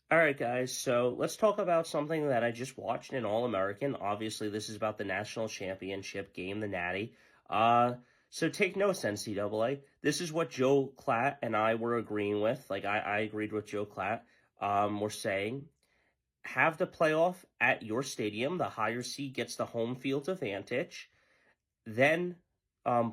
All right, guys. So let's talk about something that I just watched in All American. Obviously, this is about the national championship game, the Natty. So take notes, NCAA. This is what Joe Klatt and I were agreeing with. Like I agreed with Joe Klatt. We're saying have the playoff at your stadium. The higher seed gets the home field advantage. Then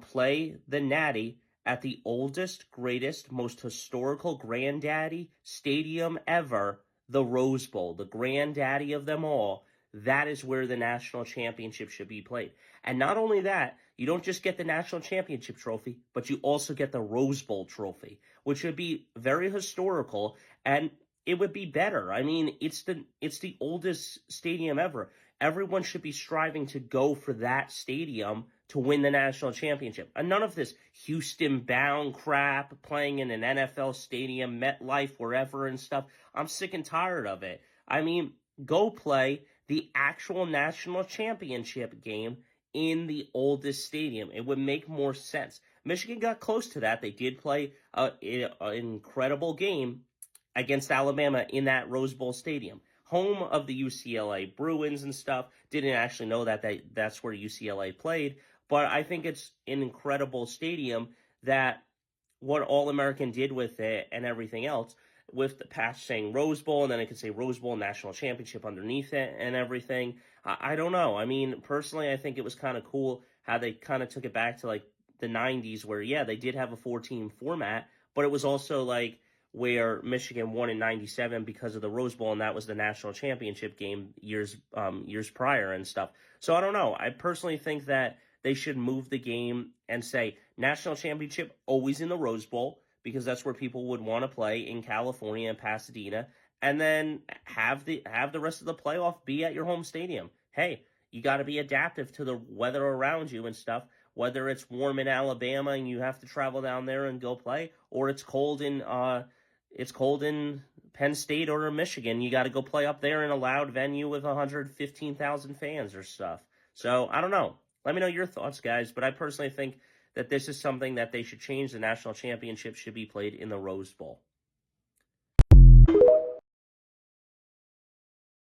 play the Natty at the oldest, greatest, most historical granddaddy stadium ever, the Rose Bowl, the granddaddy of them all. That is where the national championship should be played. And not only that, you don't just get the national championship trophy, but you also get the Rose Bowl trophy, which would be very historical and it would be better. I mean, it's the oldest stadium ever. Everyone should be striving to go for that stadium to win the national championship. And none of this Houston bound crap playing in an NFL stadium, MetLife, wherever and stuff. I'm sick and tired of it. I mean, go play the actual national championship game in the oldest stadium. It would make more sense. Michigan got close to that. They did play an incredible game against Alabama in that Rose Bowl stadium, home of the UCLA Bruins and stuff. Didn't actually know that's where UCLA played, but I think it's an incredible stadium that what All American did with it and everything else, with the patch saying Rose Bowl, and then it could say Rose Bowl National Championship underneath it and everything. I don't know. I mean, personally, I think it was kind of cool how they kind of took it back to like the 90s where, yeah, they did have a 4-team format, but it was also like where Michigan won in '97 because of the Rose Bowl, and that was the national championship game years prior and stuff. So I don't know. I personally think that they should move the game and say national championship always in the Rose Bowl because that's where people would want to play in California and Pasadena, and then have the rest of the playoff be at your home stadium. Hey, you got to be adaptive to the weather around you and stuff. Whether it's warm in Alabama and you have to travel down there and go play, or it's cold in Penn State or Michigan. You got to go play up there in a loud venue with 115,000 fans or stuff. So I don't know. Let me know your thoughts, guys. But I personally think that this is something that they should change. The national championship should be played in the Rose Bowl.